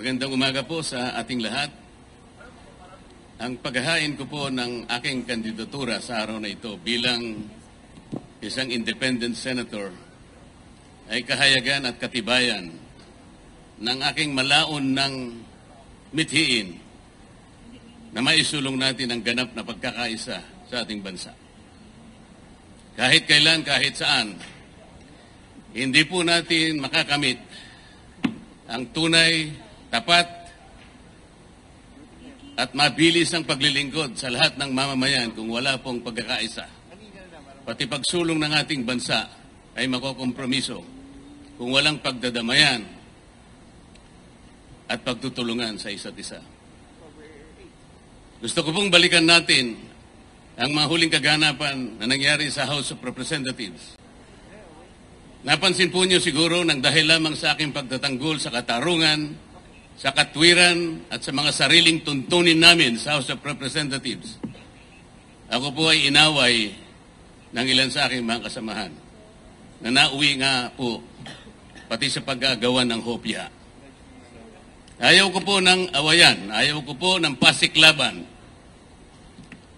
Magandang umaga po sa ating lahat. Ang paghahain ko po ng aking kandidatura sa araw na ito bilang isang independent senator ay kahayagan at katibayan ng aking malaon ng mithiin na maisulong natin ang ganap na pagkakaisa sa ating bansa. Kahit kailan, kahit saan, hindi po natin makakamit ang tunay, tapat, at mabilis ang paglilingkod sa lahat ng mamamayan kung wala pong pagkakaisa. Pati pagsulong ng ating bansa ay makokompromiso kung walang pagdadamayan at pagtutulungan sa isa't isa. Gusto ko pong balikan natin ang mga huling kaganapan na nangyari sa House of Representatives. Napansin po niyo siguro nang dahil lamang sa aking pagtatanggol sa katarungan, sa katwiran at sa mga sariling tuntunin namin sa House of Representatives, ako po ay inaway ng ilan sa aking mga kasamahan na nauwi nga po pati sa pag-agawan ng hopya. Ayaw ko po ng awayan, ayaw ko po ng pasiklaban.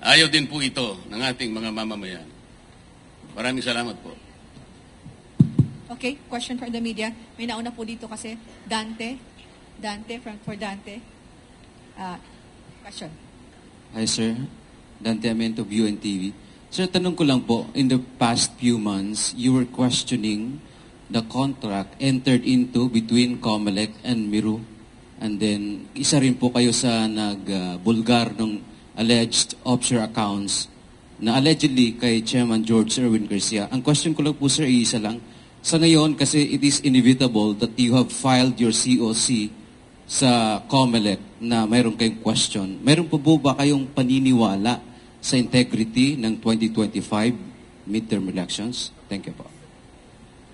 Ayaw din po ito ng ating mga mamamayan. Maraming salamat po. Okay, question for the media. May nauna po dito kasi. Dante, for Dante. Question. Hi, sir. Dante Amento, UNTV. Sir, tanong ko lang po, in the past few months, you were questioning the contract entered into between COMELEC and Miru. And then, isa rin po kayo sa nag-bulgar ng alleged offshore accounts na allegedly kay Chairman George Erwin Garcia. Ang question ko lang po, sir, isa lang. Sa ngayon, kasi it is inevitable that you have filed your COC sa COMELEC na mayroon kayong question. Mayroon po ba kayong paniniwala sa integrity ng 2025 midterm elections? Thank you po.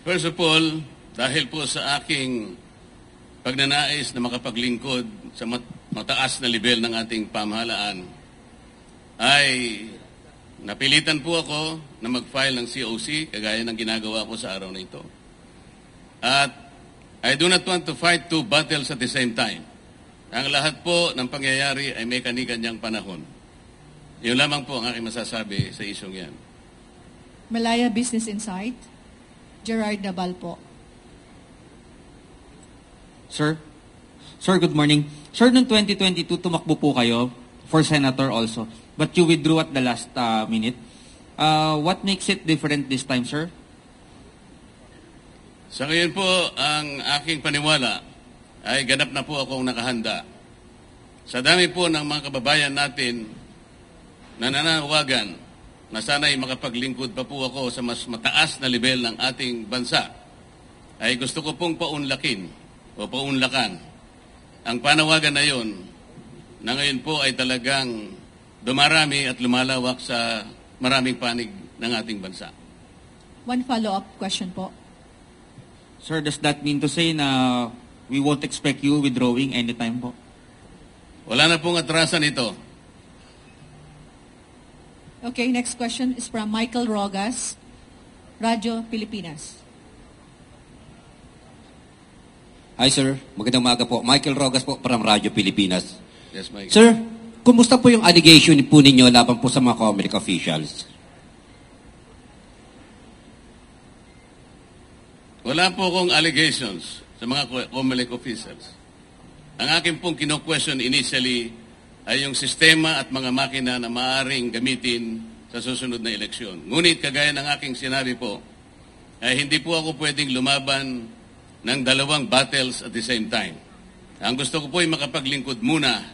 First of all, dahil po sa aking pagnanais na makapaglingkod sa mataas na level ng ating pamahalaan, ay napilitan po ako na mag-file ng COC, kagaya ng ginagawa ko sa araw na ito. At I do not want to fight two battles at the same time. Ang lahat po ng pangyayari ay may kani-kanyang panahon. Yun lamang po ang aking masasabi sa isyong yan. Malaya Business Insight. Gerard Nabal po. Sir, good morning. Sir, noong 2022, tumakbo po kayo for senator also. But you withdrew at the last minute. What makes it different this time, sir? Sa ngayon po, ang aking paniwala ay ganap na po akong nakahanda. Sa dami po ng mga kababayan natin na nananawagan na sana'y makapaglingkod pa po ako sa mas mataas na level ng ating bansa, ay gusto ko pong paunlakin o paunlakan ang panawagan na yon na ngayon po ay talagang dumarami at lumalawak sa maraming panig ng ating bansa. One follow-up question po. Sir, does that mean to say na we won't expect you withdrawing anytime po? Wala na pong atrasan ito. Okay, next question is from Michael Rogas, Radyo Pilipinas. Hi, sir. Magandang umaga po. Michael Rogas po from Radyo Pilipinas. Yes, Mike. Sir, kumusta po yung allegation po ninyo laban po sa mga COMELEC officials? Wala po akong allegations sa mga COMELEC officials. Ang akin pong kino-question initially ay yung sistema at mga makina na maaaring gamitin sa susunod na eleksyon. Ngunit kagaya ng aking sinabi po, ay hindi po ako pwedeng lumaban ng dalawang battles at the same time. Ang gusto ko po ay makapaglingkod muna,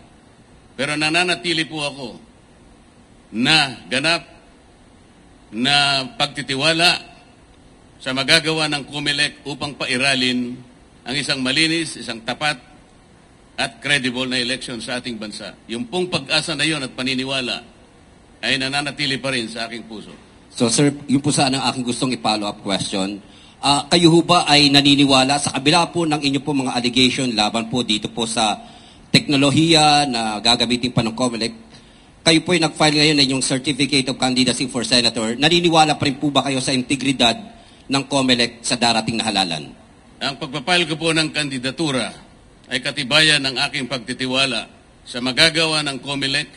pero nananatili po ako na ganap na pagtitiwala sa magagawa ng COMELEC upang pairalin ang isang malinis, isang tapat at credible na election sa ating bansa. Yung pong pag-asa na yon at paniniwala ay nananatili pa rin sa aking puso. So, sir, yun po sana ang aking gustong i-follow up question. Kayo ho ba ay naniniwala sa kabila po ng inyo po mga allegation laban po dito po sa teknolohiya na gagamitin pa ng COMELEC? Kayo po ay nag-file ngayon ng yung Certificate of Candidacy for Senator. Naniniwala pa rin po ba kayo sa integridad ng COMELEC sa darating na halalan? Ang pagpapile ko po ng kandidatura ay katibayan ng aking pagtitiwala sa magagawa ng COMELEC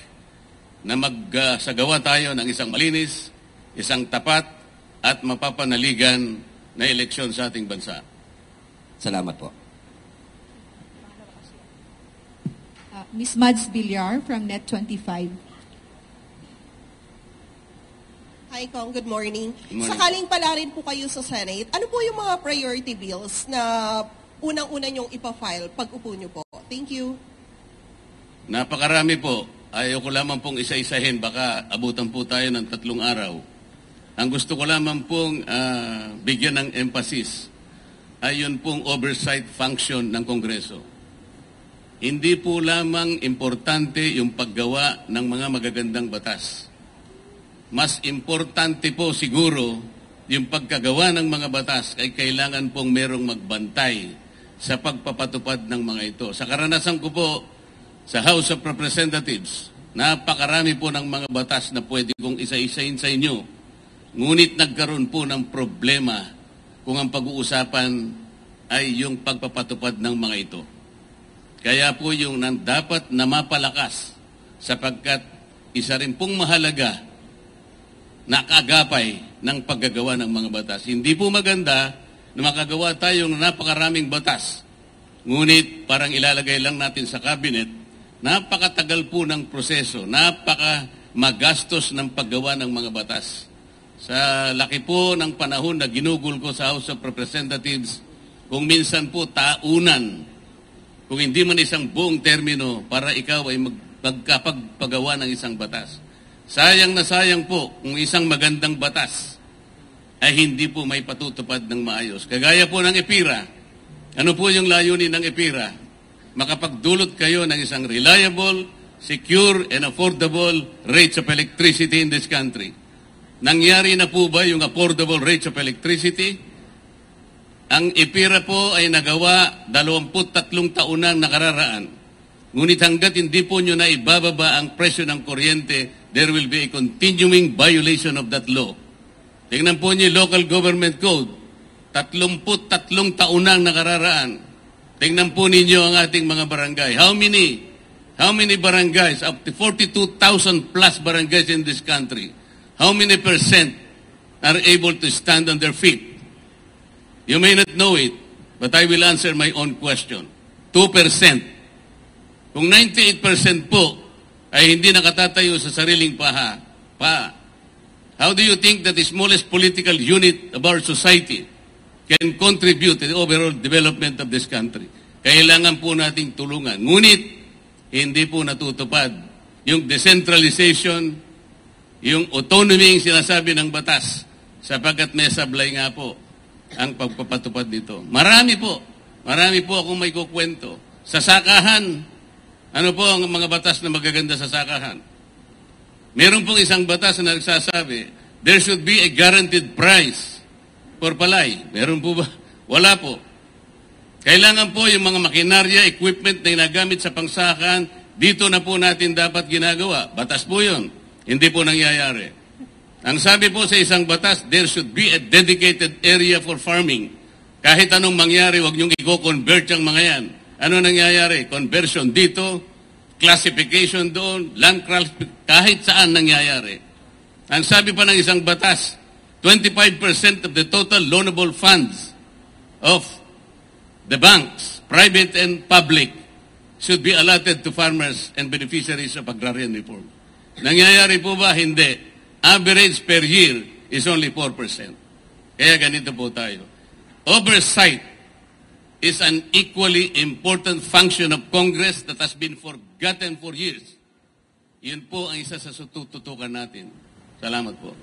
na magsagawa tayo ng isang malinis, isang tapat at mapapanaligan na eleksyon sa ating bansa. Salamat po. Ms. Mads Villar from Net25. Hi, Kong. Good morning. Good morning. Sakaling pala rin po kayo sa Senate, ano po yung mga priority bills na unang-una nyong ipafile pag upo nyo po? Thank you. Napakarami po. Ayoko lamang pong isa-isahin. Baka abutan po tayo ng 3 araw. Ang gusto ko lamang pong bigyan ng emphasis ay yun pong oversight function ng Kongreso. Hindi po lamang importante yung paggawa ng mga magagandang batas. Mas importante po siguro yung pagkagawa ng mga batas ay kailangan pong merong magbantay sa pagpapatupad ng mga ito. Sa karanasan ko po sa House of Representatives, napakarami po ng mga batas na pwede kong isa-isahin sa inyo. Ngunit nagkaroon po ng problema kung ang pag-uusapan ay yung pagpapatupad ng mga ito. Kaya po yung dapat na mapalakas sapagkat isa rin pong mahalaga na kaagapay ng paggagawa ng mga batas. Hindi po maganda na makagawa tayo ng napakaraming batas. Ngunit parang ilalagay lang natin sa cabinet, napakatagal po ng proseso, napakamagastos ng paggawa ng mga batas. Sa laki po ng panahon na ginugol ko sa House of Representatives, kung minsan po taunan, kung hindi man isang buong termino para ikaw ay magkapagpagawa ng isang batas. Sayang na sayang po kung isang magandang batas ay hindi po may patutupad ng maayos. Kagaya po ng EPIRA. Ano po yung layunin ng EPIRA? Makapagdulot kayo ng isang reliable, secure, and affordable rates of electricity in this country. Nangyari na po ba yung affordable rates of electricity? Ang EPIRA po ay nagawa 23 taon na nakararaan. Ngunit hanggat hindi po nyo na ibababa ang presyo ng kuryente, there will be a continuing violation of that law. Tingnan po niyo local government code. 33 taon na nakararaan. Tingnan po ninyo ang ating mga barangay. How many barangays, up to 42,000 plus barangays in this country, how many percent are able to stand on their feet? You may not know it, but I will answer my own question. 2%. Kung 98% po ay hindi nakatatayo sa sariling pa, how do you think that the smallest political unit of our society can contribute to the overall development of this country? Kailangan po nating tulungan. Ngunit, hindi po natutupad yung decentralization, yung autonomy yung sinasabi ng batas, sapagkat may sablay nga po ang pagpapatupad dito. Marami po akong may kukwento. Sa sakahan, ano po ang mga batas na magaganda sa sakahan? Meron pong isang batas na nagsasabi, there should be a guaranteed price for palay. Meron po ba? Wala po. Kailangan po yung mga makinarya, equipment na ginagamit sa pangsakahan, dito na po natin dapat ginagawa. Batas po yun. Hindi po nangyayari. Ang sabi po sa isang batas, there should be a dedicated area for farming. Kahit anong mangyari, huwag niyong i-convert yung mga yan. Ano nangyayari? Conversion dito, classification doon, land kahit saan nangyayari. Ang sabi pa ng isang batas, 25% of the total loanable funds of the banks, private and public, should be allotted to farmers and beneficiaries of agrarian reform. Nangyayari po ba? Hindi. Average per year is only 4%. Kaya ganito po tayo. Oversight is an equally important function of Congress that has been forgotten for years. Yun po ang isa sa tututukan natin. Salamat po.